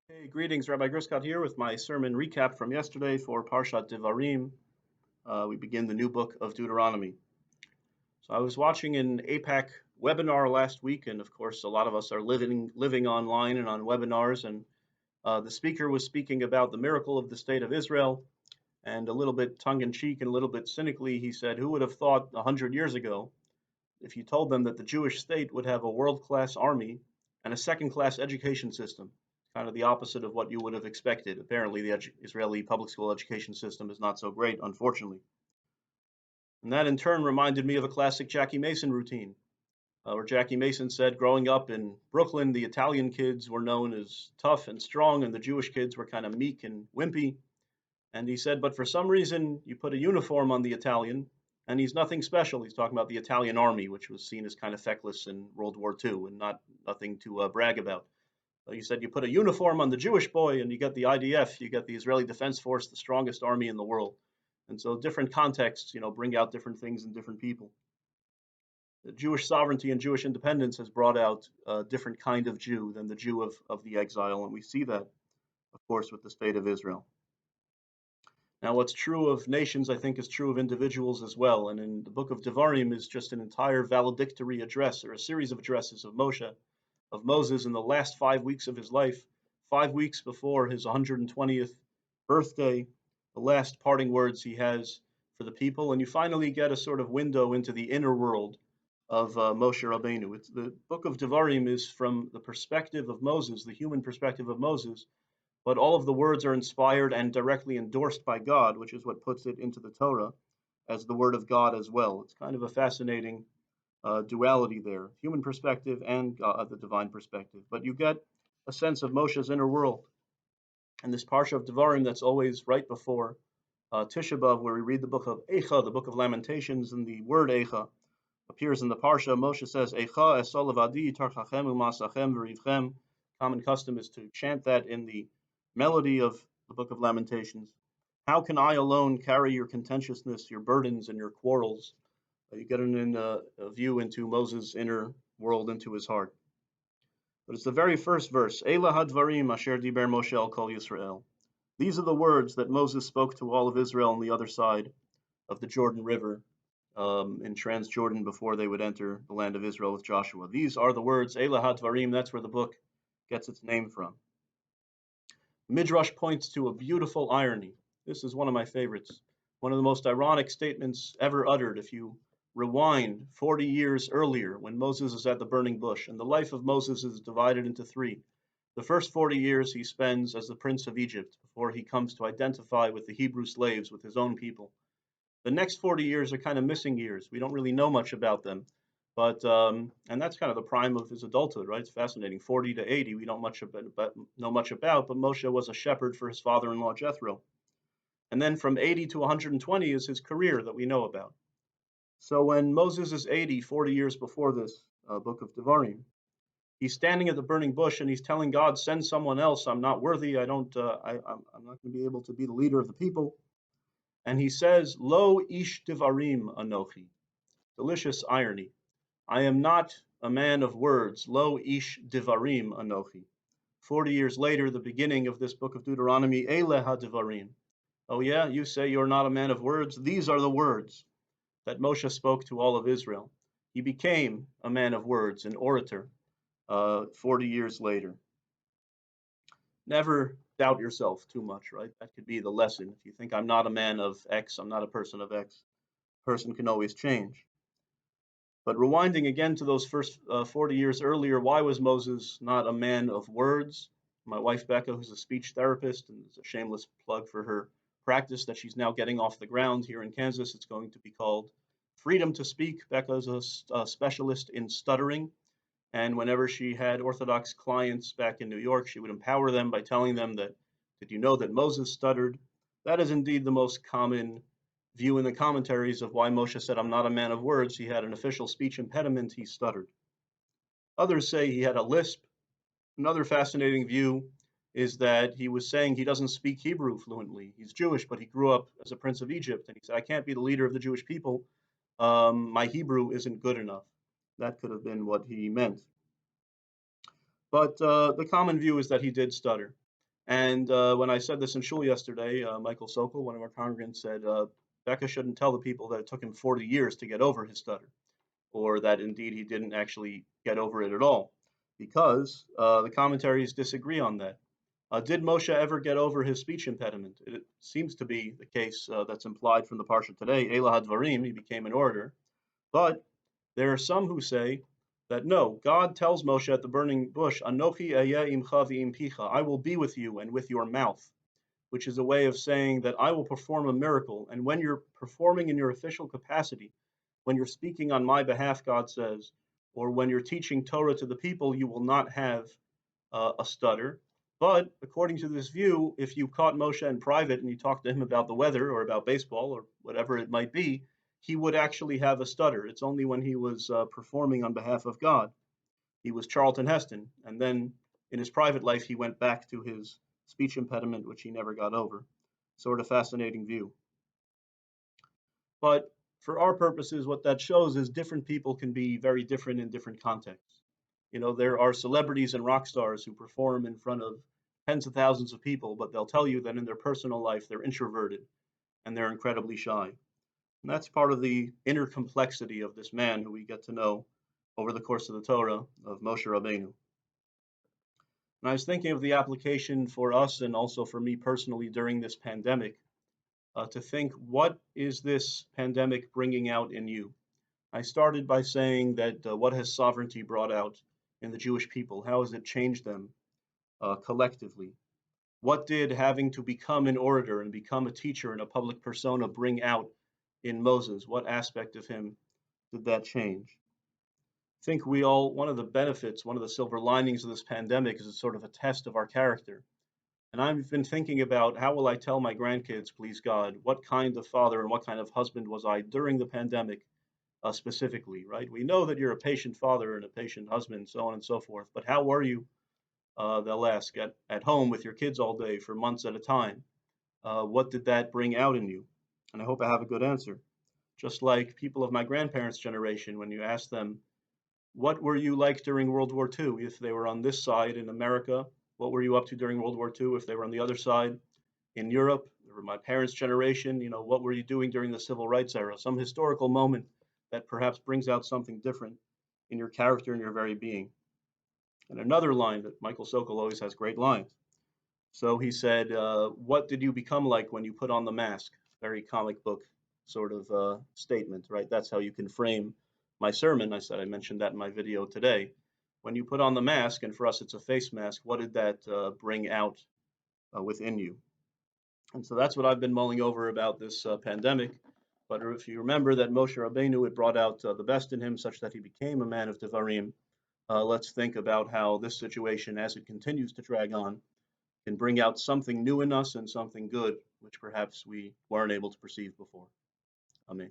Hey, greetings, Rabbi Griscott here with my sermon recap from yesterday for Parshat Devarim. We begin the new book of Deuteronomy. So I was watching an APAC webinar last week, and of course, a lot of us are living online and on webinars. And the speaker was speaking about the miracle of the state of Israel, and a little bit tongue-in-cheek and a little bit cynically, he said, "Who would have thought 100 years ago, if you told them that the Jewish state would have a world-class army and a second-class education system, kind of the opposite of what you would have expected. Apparently, the Israeli public school education system is not so great, unfortunately." And that in turn reminded me of a classic Jackie Mason routine, where Jackie Mason said, growing up in Brooklyn, the Italian kids were known as tough and strong, and the Jewish kids were kind of meek and wimpy. And he said, but for some reason, you put a uniform on the Italian, and he's nothing special. He's talking about the Italian army, which was seen as kind of feckless in World War II and nothing to brag about. He said, you put a uniform on the Jewish boy, and you get the IDF, you get the Israeli Defense Force, the strongest army in the world. And so different contexts, bring out different things in different people. The Jewish sovereignty and Jewish independence has brought out a different kind of Jew than the Jew of the exile, and we see that, of course, with the state of Israel. Now, what's true of nations, I think, is true of individuals as well. And in the book of Devarim is just an entire valedictory address, or a series of addresses of Moses in the last 5 weeks of his life, 5 weeks before his 120th birthday, the last parting words he has for the people. And you finally get a sort of window into the inner world of Moshe Rabbeinu. The book of Devarim is from the perspective of Moses, the human perspective of Moses, but all of the words are inspired and directly endorsed by God, which is what puts it into the Torah as the word of God as well. It's kind of a fascinating duality there, human perspective and the divine perspective. But you get a sense of Moshe's inner world. And this Parsha of Devarim that's always right before Tisha B'Av, where we read the book of Eicha, the book of Lamentations, and the word Eicha appears in the Parsha. Moshe says, Eicha esol levadi tarchachem umasachem v'rivchem. Common custom is to chant that in the melody of the book of Lamentations. How can I alone carry your contentiousness, your burdens, and your quarrels? You get a view into Moses' inner world, into his heart. But it's the very first verse, Eila hadvarim asher diber Moshe al kol Yisrael. These are the words that Moses spoke to all of Israel on the other side of the Jordan River, in Transjordan, before they would enter the land of Israel with Joshua. These are the words, Eila hadvarim, that's where the book gets its name from. Midrash points to a beautiful irony. This is one of my favorites. One of the most ironic statements ever uttered. If you rewind 40 years earlier, when Moses is at the burning bush, and the life of Moses is divided into three. The first 40 years he spends as the prince of Egypt before he comes to identify with the Hebrew slaves, with his own people. The next 40 years are kind of missing years. We don't really know much about them. But and that's kind of the prime of his adulthood, right? It's fascinating. 40 to 80, we don't know much about, but Moshe was a shepherd for his father-in-law Jethro. And then from 80 to 120 is his career that we know about. So when Moses is 80, 40 years before this book of Devarim, he's standing at the burning bush and he's telling God, "Send someone else. I'm not worthy. I'm not going to be able to be the leader of the people." And he says, "Lo ish devarim anochi." Delicious irony. I am not a man of words. Lo ish devarim anochi. 40 years later, the beginning of this book of Deuteronomy, Ele ha-devarim. Oh yeah, you say you're not a man of words? These are the words that Moshe spoke to all of Israel. He became a man of words, an orator, 40 years later. Never doubt yourself too much, right? That could be the lesson. If you think I'm not a man of X, I'm not a person of X, person can always change. But rewinding again to those first 40 years earlier, why was Moses not a man of words? My wife Becca, who's a speech therapist, and it's a shameless plug for her practice that she's now getting off the ground here in Kansas. It's going to be called Freedom to Speak. Becca is a specialist in stuttering. And whenever she had Orthodox clients back in New York, she would empower them by telling them that, did you know that Moses stuttered? That is indeed the most common view in the commentaries of why Moshe said, I'm not a man of words. He had an official speech impediment, he stuttered. Others say he had a lisp. Another fascinating view is that he was saying he doesn't speak Hebrew fluently. He's Jewish, but he grew up as a prince of Egypt. And he said, I can't be the leader of the Jewish people. My Hebrew isn't good enough. That could have been what he meant. But the common view is that he did stutter. And when I said this in shul yesterday, Michael Sokol, one of our congregants, said Becca shouldn't tell the people that it took him 40 years to get over his stutter, or that indeed he didn't actually get over it at all, because the commentaries disagree on that. Did Moshe ever get over his speech impediment? It seems to be the case that's implied from the parsha today. Elah Hadvarim, he became an orator. But there are some who say that no, God tells Moshe at the burning bush, Anochi eyeh imcha v'impicha, I will be with you and with your mouth, which is a way of saying that I will perform a miracle. And when you're performing in your official capacity, when you're speaking on my behalf, God says, or when you're teaching Torah to the people, you will not have a stutter. But according to this view, if you caught Moshe in private and you talked to him about the weather or about baseball or whatever it might be, he would actually have a stutter. It's only when he was performing on behalf of God. He was Charlton Heston. And then in his private life, he went back to his speech impediment, which he never got over. Sort of fascinating view. But for our purposes, what that shows is different people can be very different in different contexts. You know, there are celebrities and rock stars who perform in front of tens of thousands of people, but they'll tell you that in their personal life, they're introverted and they're incredibly shy. And that's part of the inner complexity of this man who we get to know over the course of the Torah of Moshe Rabbeinu. And I was thinking of the application for us and also for me personally during this pandemic, to think, what is this pandemic bringing out in you? I started by saying that what has sovereignty brought out in the Jewish people? How has it changed them collectively? What did having to become an orator and become a teacher and a public persona bring out in Moses? What aspect of him did that change? I think one of the benefits, one of the silver linings of this pandemic is it's sort of a test of our character. And I've been thinking about, how will I tell my grandkids, please God, what kind of father and what kind of husband was I during the pandemic specifically, right? We know that you're a patient father and a patient husband, so on and so forth, but how were you, they'll ask, at home with your kids all day for months at a time? What did that bring out in you? And I hope I have a good answer. Just like people of my grandparents' generation, when you ask them, what were you like during World War II? If they were on this side in America, what were you up to during World War II? If they were on the other side in Europe, or my parents' generation, what were you doing during the civil rights era? Some historical moment that perhaps brings out something different in your character and your very being. And another line that Michael Sokol always has great lines. So he said, what did you become like when you put on the mask? Very comic book sort of statement, right? That's how you can frame my sermon. I mentioned that in my video today. When you put on the mask, and for us it's a face mask, what did that bring out within you? And so that's what I've been mulling over about this pandemic. But if you remember that Moshe Rabbeinu, it brought out the best in him such that he became a man of Devarim, let's think about how this situation, as it continues to drag on, can bring out something new in us and something good, which perhaps we weren't able to perceive before. Amen.